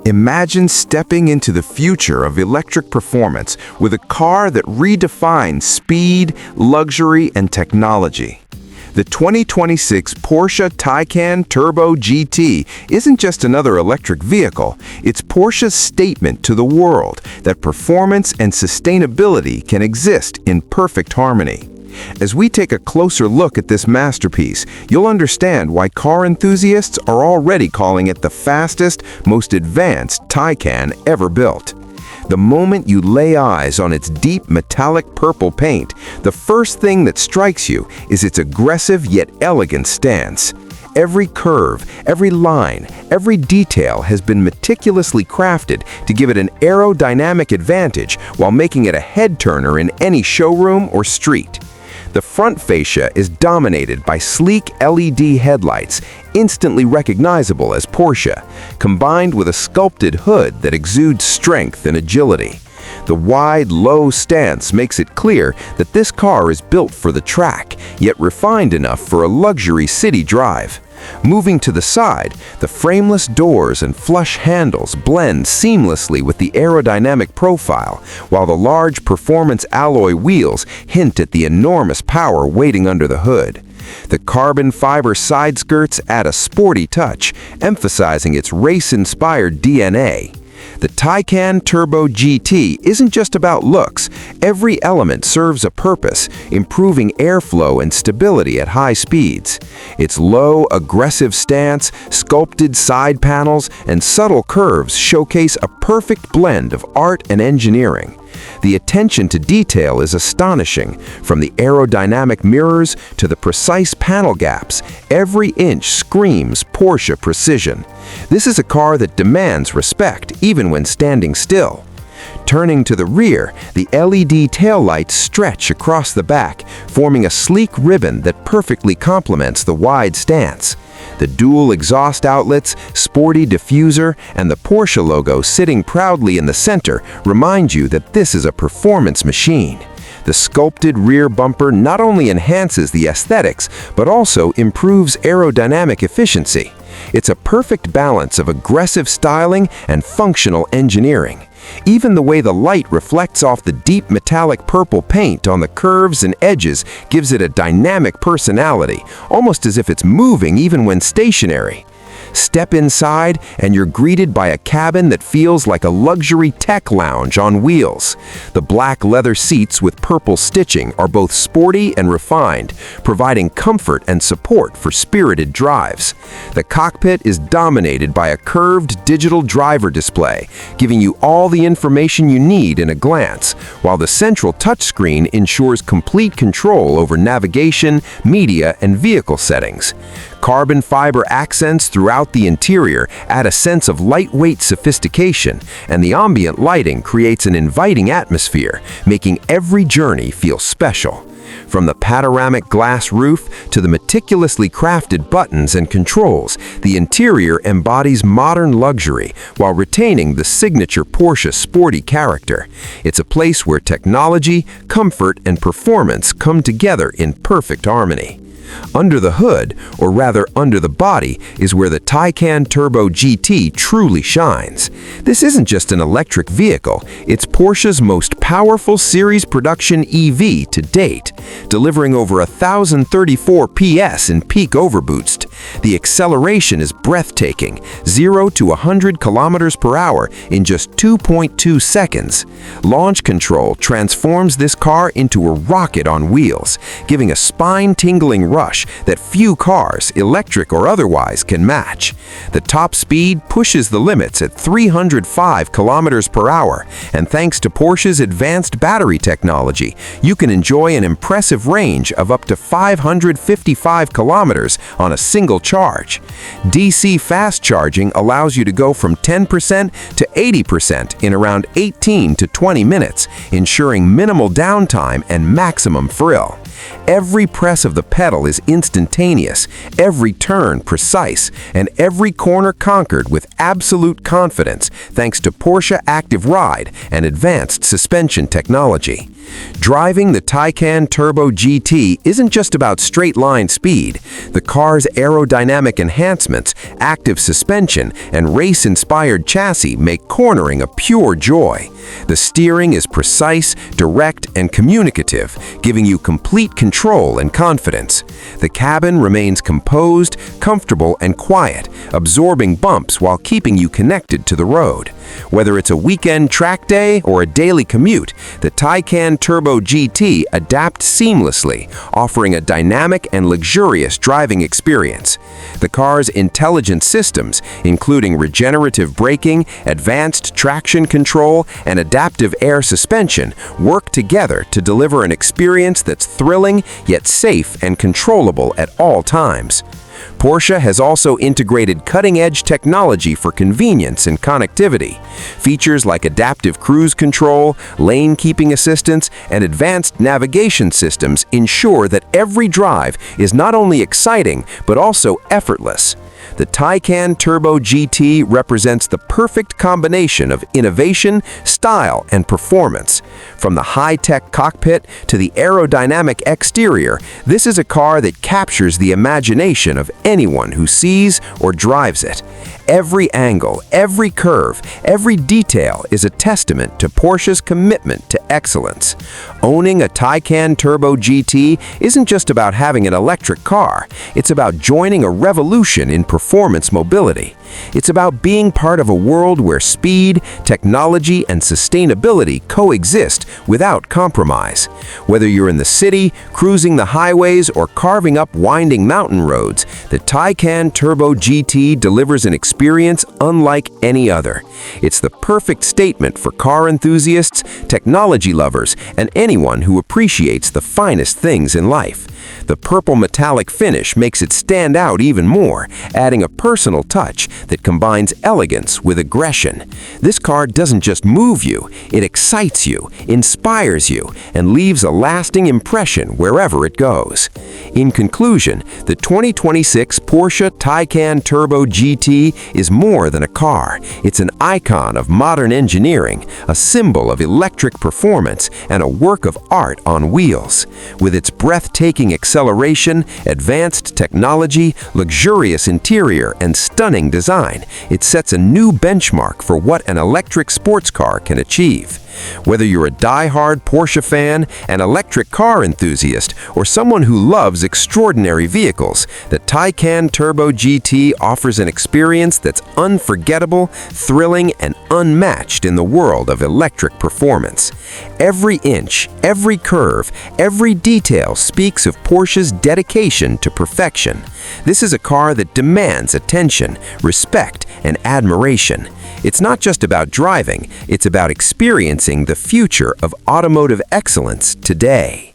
Imagine stepping into the future of electric performance with a car that redefines speed, luxury, and technology. The 2026 Porsche Taycan Turbo GT isn't just another electric vehicle, it's Porsche's statement to the world that performance and sustainability can exist in perfect harmony. As we take a closer look at this masterpiece, you'll understand why car enthusiasts are already calling it the fastest, most advanced Taycan ever built. The moment you lay eyes on its deep metallic purple paint, the first thing that strikes you is its aggressive yet elegant stance. Every curve, every line, every detail has been meticulously crafted to give it an aerodynamic advantage while making it a head-turner in any showroom or street. The front fascia is dominated by sleek LED headlights, instantly recognizable as Porsche, combined with a sculpted hood that exudes strength and agility. The wide, low stance makes it clear that this car is built for the track, yet refined enough for a luxury city drive. Moving to the side, the frameless doors and flush handles blend seamlessly with the aerodynamic profile, while the large performance alloy wheels hint at the enormous power waiting under the hood. The carbon fiber side skirts add a sporty touch, emphasizing its race-inspired DNA. The Taycan Turbo GT isn't just about looks. Every element serves a purpose, improving airflow and stability at high speeds. Its low, aggressive stance, sculpted side panels, and subtle curves showcase a perfect blend of art and engineering. The attention to detail is astonishing. From the aerodynamic mirrors to the precise panel gaps, every inch screams Porsche precision. This is a car that demands respect even when standing still. Turning to the rear, the LED taillights stretch across the back, forming a sleek ribbon that perfectly complements the wide stance. The dual exhaust outlets, sporty diffuser, and the Porsche logo sitting proudly in the center remind you that this is a performance machine. The sculpted rear bumper not only enhances the aesthetics, but also improves aerodynamic efficiency. It's a perfect balance of aggressive styling and functional engineering. Even the way the light reflects off the deep metallic purple paint on the curves and edges gives it a dynamic personality, almost as if it's moving even when stationary. Step inside and you're greeted by a cabin that feels like a luxury tech lounge on wheels. The black leather seats with purple stitching are both sporty and refined, providing comfort and support for spirited drives. The cockpit is dominated by a curved digital driver display, giving you all the information you need in a glance, while the central touchscreen ensures complete control over navigation, media, and vehicle settings. Carbon fiber accents throughout the interior add a sense of lightweight sophistication, and the ambient lighting creates an inviting atmosphere, making every journey feel special. From the panoramic glass roof to the meticulously crafted buttons and controls, the interior embodies modern luxury while retaining the signature Porsche sporty character. It's a place where technology, comfort, and performance come together in perfect harmony. Under the hood, or rather under the body, is where the Taycan Turbo GT truly shines. This isn't just an electric vehicle, it's Porsche's most powerful series production EV to date, delivering over 1,034 PS in peak overboost. The acceleration is breathtaking, 0 to 100 kilometers per hour in just 2.2 seconds. Launch control transforms this car into a rocket on wheels, giving a spine-tingling rush that few cars, electric or otherwise, can match. The top speed pushes the limits at 305 kilometers per hour, and thanks to Porsche's advanced battery technology, you can enjoy an impressive range of up to 555 kilometers on a single charge. DC fast charging allows you to go from 10% to 80% in around 18 to 20 minutes, ensuring minimal downtime and maximum thrill. Every press of the pedal is instantaneous, every turn precise, and every corner conquered with absolute confidence thanks to Porsche Active Ride and advanced suspension technology. Driving the Taycan Turbo GT isn't just about straight-line speed. The car's aerodynamic enhancements, active suspension, and race-inspired chassis make cornering a pure joy. The steering is precise, direct, and communicative, giving you complete control and confidence. The cabin remains composed, comfortable, and quiet, absorbing bumps while keeping you connected to the road. Whether it's a weekend track day or a daily commute, the Taycan Turbo GT adapts seamlessly, offering a dynamic and luxurious driving experience. The car's intelligent systems, including regenerative braking, advanced traction control, and adaptive air suspension, work together to deliver an experience that's thrilling yet safe and controllable at all times. Porsche has also integrated cutting-edge technology for convenience and connectivity. Features like adaptive cruise control, lane keeping assistance, and advanced navigation systems ensure that every drive is not only exciting but also effortless. The Taycan Turbo GT represents the perfect combination of innovation, style, and performance. From the high-tech cockpit to the aerodynamic exterior, this is a car that captures the imagination of anyone who sees or drives it. Every angle, every curve, every detail is a testament to Porsche's commitment to excellence. Owning a Taycan Turbo GT isn't just about having an electric car, it's about joining a revolution in performance mobility. It's about being part of a world where speed, technology, and sustainability coexist without compromise. Whether you're in the city, cruising the highways, or carving up winding mountain roads, the Taycan Turbo GT delivers an experience unlike any other. It's the perfect statement for car enthusiasts, technology lovers, and anyone who appreciates the finest things in life. The purple metallic finish makes it stand out even more, adding a personal touch that combines elegance with aggression. This car doesn't just move you, it excites you, inspires you, and leaves a lasting impression wherever it goes. In conclusion, the 2026 Porsche Taycan Turbo GT is more than a car. It's an icon of modern engineering, a symbol of electric performance, and a work of art on wheels. With its breathtaking acceleration, advanced technology, luxurious interior, and stunning design, it sets a new benchmark for what an electric sports car can achieve. Whether you're a die-hard Porsche fan, an electric car enthusiast, or someone who loves extraordinary vehicles, the Taycan Turbo GT offers an experience that's unforgettable, thrilling, and unmatched in the world of electric performance. Every inch, every curve, every detail speaks of Porsche's dedication to perfection. This is a car that demands attention, respect, and admiration. It's not just about driving, it's about experiencing the future of automotive excellence today.